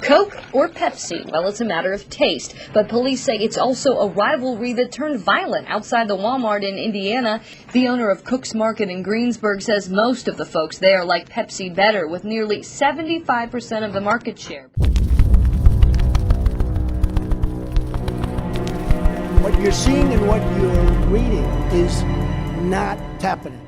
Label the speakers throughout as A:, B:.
A: Coke or Pepsi? Well, it's a matter of taste, but police say it's also a rivalry that turned violent outside the Walmart in Indiana. The owner of Cook's Market in Greensburg says most of the folks there like Pepsi better, with nearly 75% of the market share.
B: What you're seeing and what you're reading is not happening.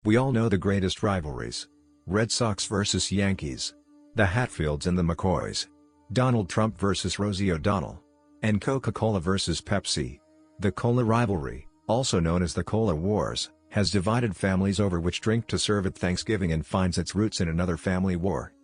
C: We all know the greatest rivalries. Red Sox versus Yankees. The Hatfields and the McCoys. Donald Trump versus Rosie O'Donnell. And Coca-Cola versus Pepsi. The Cola Rivalry, also known as the Cola Wars, has divided families over which drink to serve at Thanksgiving and finds its roots in another family war.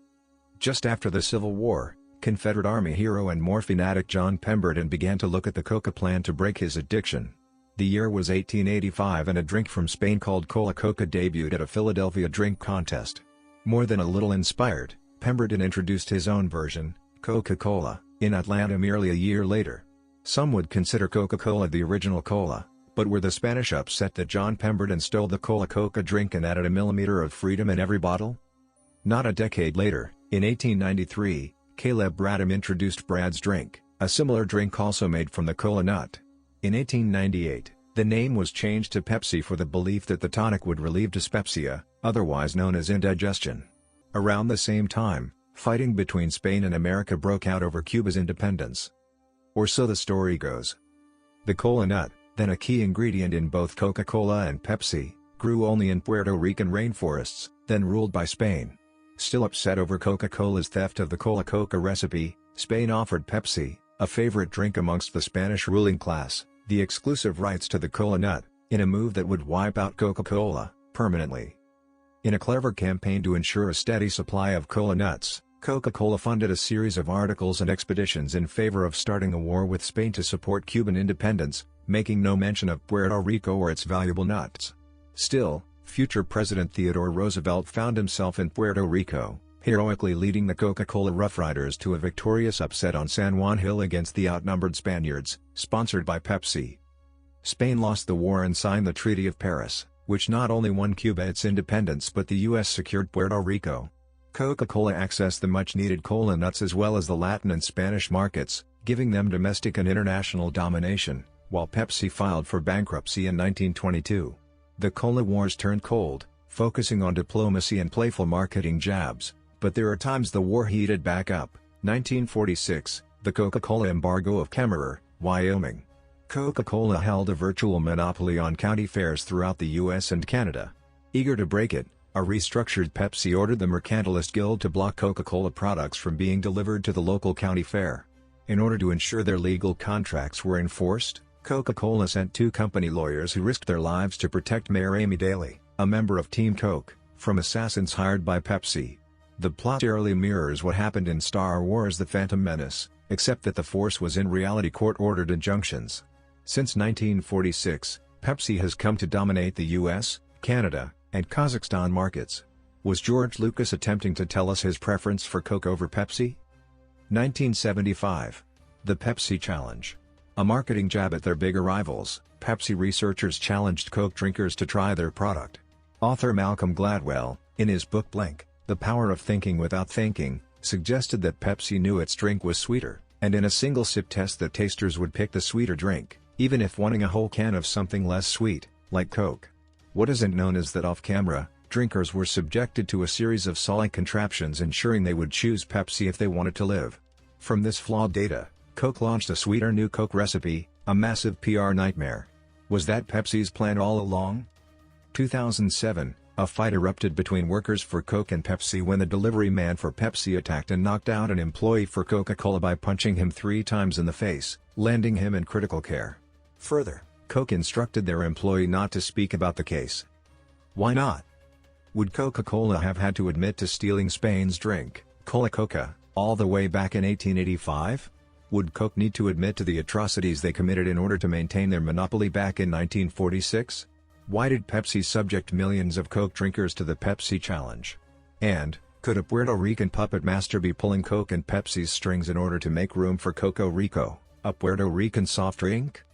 C: Just after the Civil War, Confederate Army hero and morphine addict John Pemberton began to look at the Coca plan to break his addiction. The year was 1885 and a drink from Spain called Kola Coca debuted at a Philadelphia drink contest. More than a little inspired, Pemberton introduced his own version, Coca-Cola, in Atlanta merely a year later. Some would consider Coca-Cola the original cola, but were the Spanish upset that John Pemberton stole the Kola Coca drink and added a millimeter of freedom in every bottle? Not a decade later, in 1893, Caleb Bradham introduced Brad's drink, a similar drink also made from the cola nut. In 1898, the name was changed to Pepsi for the belief that the tonic would relieve dyspepsia, otherwise known as indigestion. Around the same time, fighting between Spain and America broke out over Cuba's independence. Or so the story goes. The cola nut, then a key ingredient in both Coca-Cola and Pepsi, grew only in Puerto Rican rainforests, then ruled by Spain. Still upset over Coca-Cola's theft of the Kola Coca recipe, Spain offered Pepsi, a favorite drink amongst the Spanish ruling class, the exclusive rights to the cola nut, in a move that would wipe out Coca-Cola permanently. In a clever campaign to ensure a steady supply of cola nuts, Coca-Cola funded a series of articles and expeditions in favor of starting a war with Spain to support Cuban independence, making no mention of Puerto Rico or its valuable nuts. Still, future President Theodore Roosevelt found himself in Puerto Rico, heroically leading the Coca-Cola Rough Riders to a victorious upset on San Juan Hill against the outnumbered Spaniards, sponsored by Pepsi. Spain lost the war and signed the Treaty of Paris, which not only won Cuba its independence but the U.S. secured Puerto Rico. Coca-Cola accessed the much-needed cola nuts as well as the Latin and Spanish markets, giving them domestic and international domination, while Pepsi filed for bankruptcy in 1922. The Cola Wars turned cold, focusing on diplomacy and playful marketing jabs, but there are times the war heated back up. 1946, the Coca-Cola embargo of Kemmerer, Wyoming. Coca-Cola held a virtual monopoly on county fairs throughout the U.S. and Canada. Eager to break it, a restructured Pepsi ordered the Mercantilist Guild to block Coca-Cola products from being delivered to the local county fair. In order to ensure their legal contracts were enforced, Coca-Cola sent two company lawyers who risked their lives to protect Mayor Amy Daly, a member of Team Coke, from assassins hired by Pepsi. The plot eerily mirrors what happened in Star Wars: The Phantom Menace, except that the force was in reality court-ordered injunctions. Since 1946, Pepsi has come to dominate the US, Canada, and Kazakhstan markets. Was George Lucas attempting to tell us his preference for Coke over Pepsi? 1975. The Pepsi Challenge. A marketing jab at their bigger rivals, Pepsi researchers challenged Coke drinkers to try their product. Author Malcolm Gladwell, in his book Blink, The Power of Thinking Without Thinking, suggested that Pepsi knew its drink was sweeter, and in a single sip test that tasters would pick the sweeter drink, even if wanting a whole can of something less sweet, like Coke. What isn't known is that off-camera, drinkers were subjected to a series of solid contraptions ensuring they would choose Pepsi if they wanted to live. From this flawed data, Coke launched a sweeter new Coke recipe, a massive PR nightmare. Was that Pepsi's plan all along? 2007, a fight erupted between workers for Coke and Pepsi when the delivery man for Pepsi attacked and knocked out an employee for Coca-Cola by punching him 3 times in the face, landing him in critical care. Further, Coke instructed their employee not to speak about the case. Why not? Would Coca-Cola have had to admit to stealing Spain's drink, Kola Coca, all the way back in 1885? Would Coke need to admit to the atrocities they committed in order to maintain their monopoly back in 1946? Why did Pepsi subject millions of Coke drinkers to the Pepsi Challenge? And, could a Puerto Rican puppet master be pulling Coke and Pepsi's strings in order to make room for Coco Rico, a Puerto Rican soft drink?